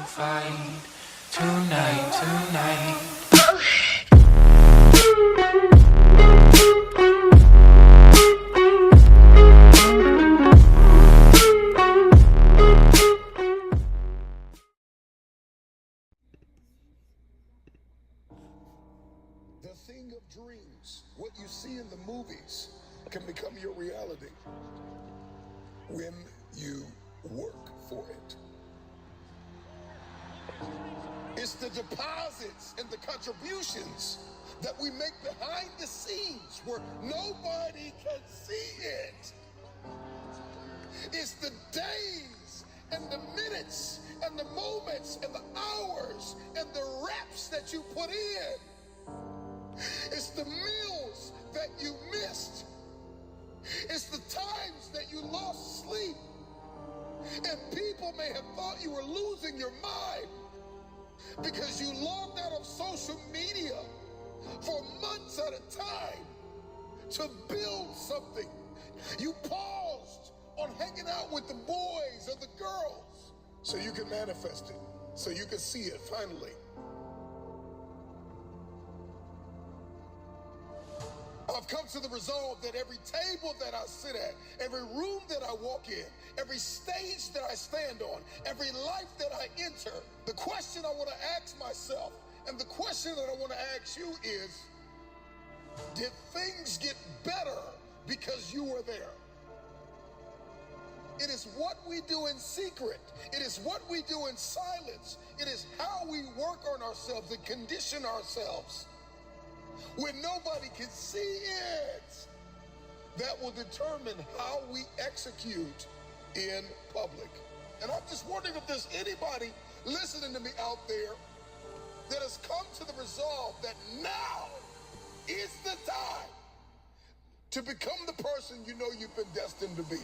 fight tonight. The thing of dreams, what you see in the movies, can become your reality when you work for it. It's the deposits and the contributions that we make behind the scenes where nobody can see it. It's the days and the minutes and the moments and the hours and the reps that you put in. It's the meals that you missed. It's the times that you lost sleep. And people may have thought you were losing your mind because you logged out of social media for months at a time to build something. You paused on hanging out with the boys or the girls so you can manifest it, so you can see it finally. I've come to the resolve that every table that I sit at, every room that I walk in, every stage that I stand on, every life that I enter, the question I want to ask myself and the question that I want to ask you is, did things get better because you were there? It is what we do in secret. It is what we do in silence. It is how we work on ourselves and condition ourselves when nobody can see it, that will determine how we execute in public. And I'm just wondering if there's anybody listening to me out there that has come to the resolve that now is the time to become the person you know you've been destined to be.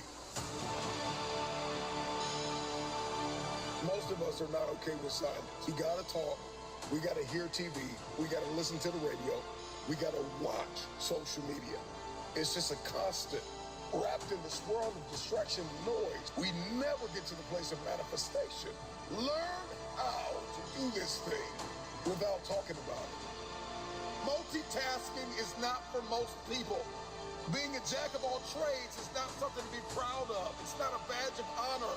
Most of us are not okay with silence. We gotta talk, we gotta hear TV, we gotta listen to the radio, we gotta watch social media. It's just a constant, wrapped in this world of distraction and noise. We never get to the place of manifestation. Learn how to do this thing without talking about it. Multitasking is not for most people. Being a jack of all trades is not something to be proud of. It's not a badge of honor.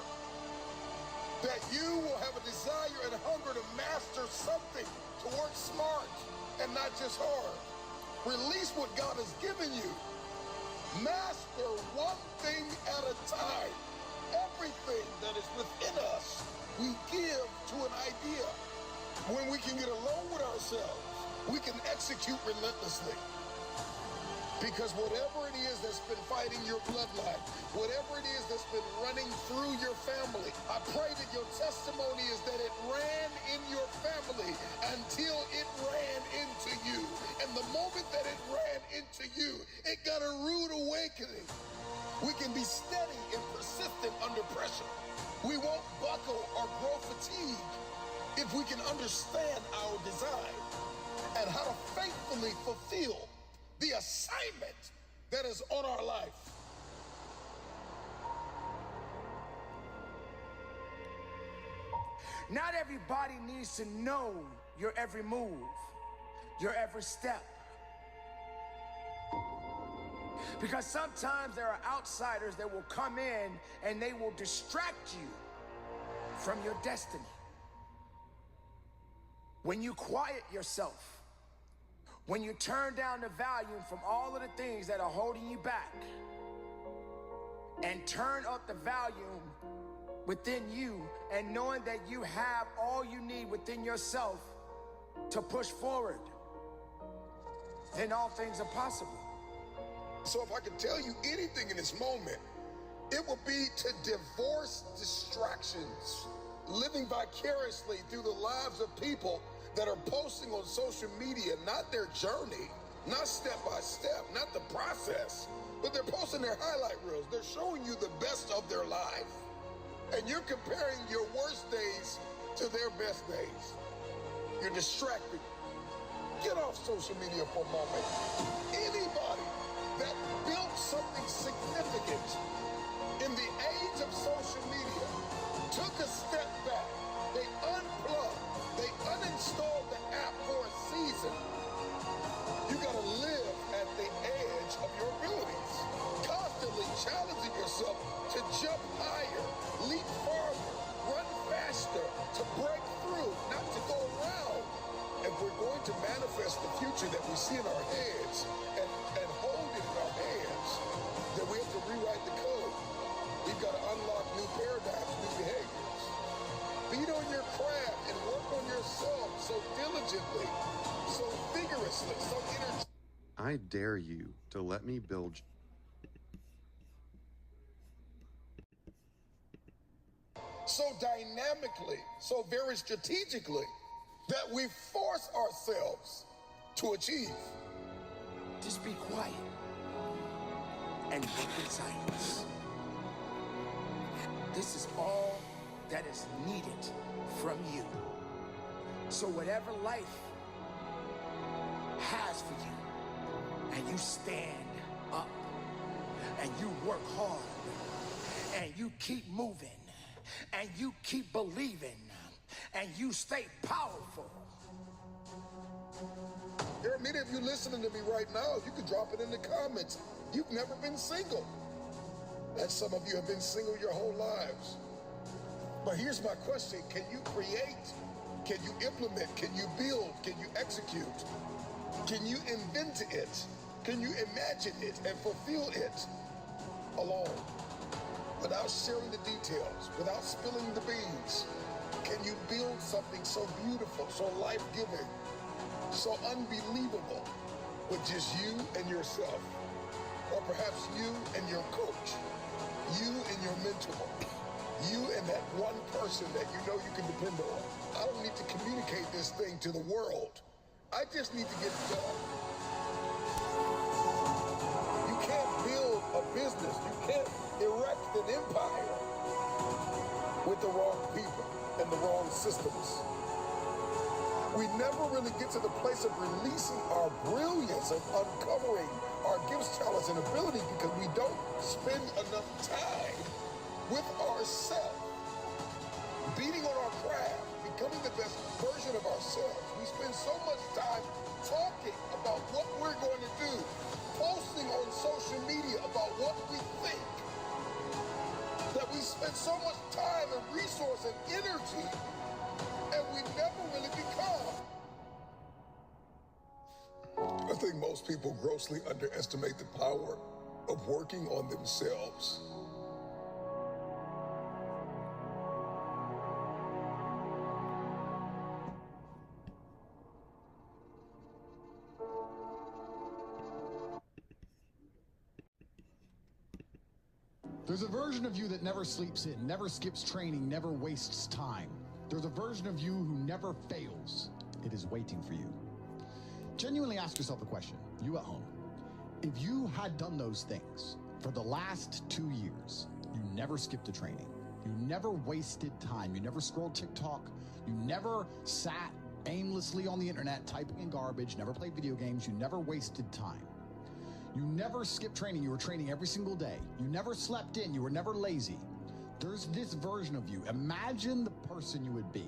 That you will have a desire and a hunger to master something, to work smart and not just hard. Release what God has given you. Master one thing at a time. Everything that is within us, we give to an idea. When we can get alone with ourselves, we can execute relentlessly. Because whatever it is that's been fighting your bloodline, whatever it is that's been running through your family, I pray that your testimony is that it ran in your family until it ran into you. And the moment that it ran into you, it got a rude awakening. We can be steady and persistent under pressure. We won't buckle or grow fatigue if we can understand our design and how to faithfully fulfill the assignment that is on our life. Not everybody needs to know your every move, your every step. Because sometimes there are outsiders that will come in and they will distract you from your destiny. When you quiet yourself, when you turn down the volume from all of the things that are holding you back and turn up the volume within you and knowing that you have all you need within yourself to push forward, then all things are possible. So if I could tell you anything in this moment, it would be to divorce distractions, living vicariously through the lives of people that are posting on social media, not their journey, not step by step, not the process, but they're posting their highlight reels. They're showing you the best of their life. And you're comparing your worst days to their best days. You're distracted. Get off social media for a moment. Anybody that built something significant in the age of social media took a step back. They unpacked see in our heads and hold it in our hands, then we have to rewrite the code. We've got to unlock new paradigms, new behaviors. Beat on your craft and work on yourself so diligently, so vigorously, so energetically. I dare you to let me build so dynamically, so very strategically, that we force ourselves to achieve. Just be quiet and work in silence. This is all that is needed from you. So whatever life has for you, and you stand up, and you work hard, and you keep moving, and you keep believing, and you stay powerful. There are many of you listening to me right now. You can drop it in the comments. You've never been single. And some of you have been single your whole lives. But here's my question. Can you create? Can you implement? Can you build? Can you execute? Can you invent it? Can you imagine it and fulfill it alone? Without sharing the details, without spilling the beans? Can you build something so beautiful, so life-giving, so unbelievable with just you and yourself? Or perhaps you and your coach, you and your mentor, you and that one person that you know you can depend on. I don't need to communicate this thing to the world. I just need to get it done. You can't build a business. You can't erect an empire with the wrong people and the wrong systems. We never really get to the place of releasing our brilliance, of uncovering our gifts, talents, and abilities because we don't spend enough time with ourselves, beating on our craft, becoming the best version of ourselves. We spend so much time talking about what we're going to do, posting on social media about what we think, that we spend so much time and resource and energy, and we never really become. I think most people grossly underestimate the power of working on themselves. There's a version of you that never sleeps in, never skips training, never wastes time. There's a version of you who never fails. It is waiting for you. Genuinely ask yourself a question, you at home. If you had done those things for the last 2 years, you never skipped a training, you never wasted time, you never scrolled TikTok, you never sat aimlessly on the internet typing in garbage, never played video games, you never wasted time. You never skipped training, you were training every single day. You never slept in, you were never lazy. There's this version of you. Imagine the person you would be.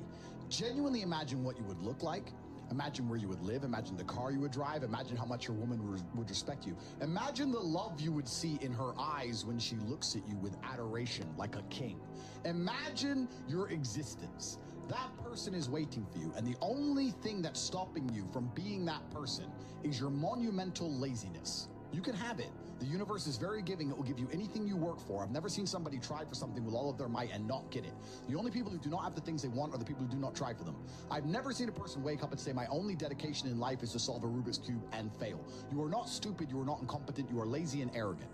Genuinely imagine what you would look like. Imagine where you would live. Imagine the car you would drive. Imagine how much your woman would respect you. Imagine the love you would see in her eyes when she looks at you with adoration like a king. Imagine your existence. That person is waiting for you, and the only thing that's stopping you from being that person is your monumental laziness. You can have it. The universe is very giving. It will give you anything you work for. I've never seen somebody try for something with all of their might and not get it. The only people who do not have the things they want are the people who do not try for them. I've never seen a person wake up and say, my only dedication in life is to solve a Rubik's Cube and fail. You are not stupid. You are not incompetent. You are lazy and arrogant.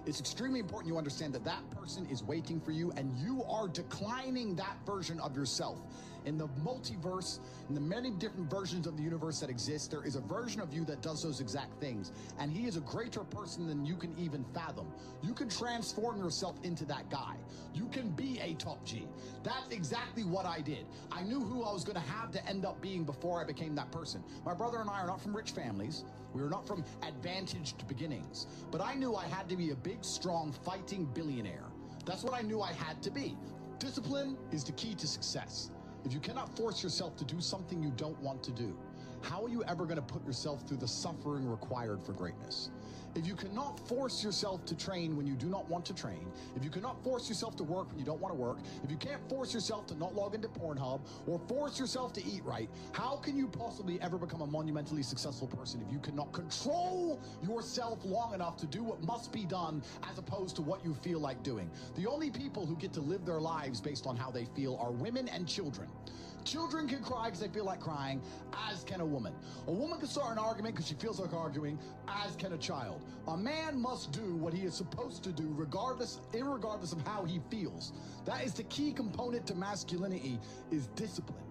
It's extremely important you understand that that person is waiting for you, and you are declining that version of yourself. In the multiverse, in the many different versions of the universe that exist, there is a version of you that does those exact things, and he is a greater person than you can even fathom. You can transform yourself into that guy. You can be a top G. That's exactly what I did. I knew who I was going to have to end up being before I became that person. My brother and I are not from rich families. We were not from advantaged beginnings, but I knew I had to be a big, strong, fighting billionaire. That's what I knew I had to be. Discipline is the key to success. If you cannot force yourself to do something you don't want to do, how are you ever going to put yourself through the suffering required for greatness? If you cannot force yourself to train when you do not want to train, if you cannot force yourself to work when you don't want to work, if you can't force yourself to not log into Pornhub or force yourself to eat right, how can you possibly ever become a monumentally successful person if you cannot control yourself long enough to do what must be done as opposed to what you feel like doing? The only people who get to live their lives based on how they feel are women and children. Children can cry because they feel like crying, as can a woman. A woman can start an argument because she feels like arguing, as can a child. A man must do what he is supposed to do irregardless of how he feels. That is the key component to masculinity, is discipline.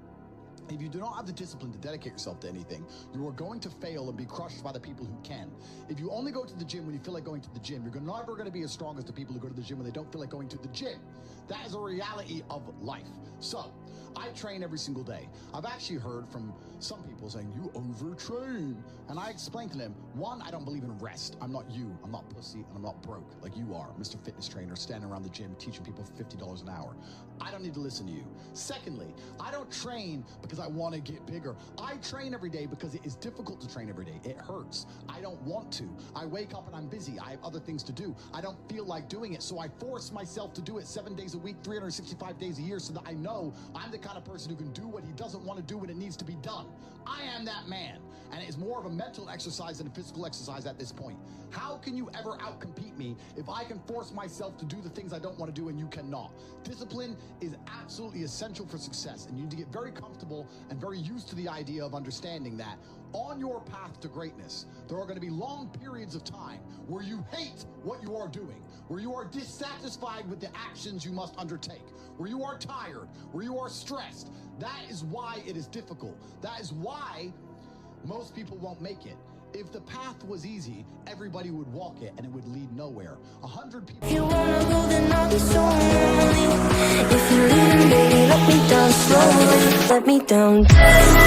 If you do not have the discipline to dedicate yourself to anything, you are going to fail and be crushed by the people who can. If you only go to the gym when you feel like going to the gym, you're never going to be as strong as the people who go to the gym when they don't feel like going to the gym. That is a reality of life. So, I train every single day. I've actually heard from some people saying, you overtrain. And I explained to them, one, I don't believe in rest. I'm not you. I'm not pussy, and I'm not broke like you are, Mr. Fitness Trainer, standing around the gym teaching people for $50 an hour. I don't need to listen to you. Secondly, I don't train because I want to get bigger. I train every day because it is difficult to train every day. It hurts. I don't want to. I wake up and I'm busy. I have other things to do. I don't feel like doing it, so I force myself to do it 7 days a week, 365 days a year, so that I know I'm the kind of person who can do what he doesn't want to do when it needs to be done. I am that man. And it is more of a mental exercise than a physical exercise at this point. How can you ever outcompete me if I can force myself to do the things I don't want to do and you cannot? Discipline is absolutely essential for success, and you need to get very comfortable and very used to the idea of understanding that on your path to greatness, there are going to be long periods of time where you hate what you are doing, where you are dissatisfied with the actions you must undertake, where you are tired, where you are stressed. That is why it is difficult. That is why most people won't make it. If the path was easy, everybody would walk it and it would lead nowhere. 100 people. If you wanna go, then I'll be so lonely. If you're leaving, baby, let me down slowly. Let me down.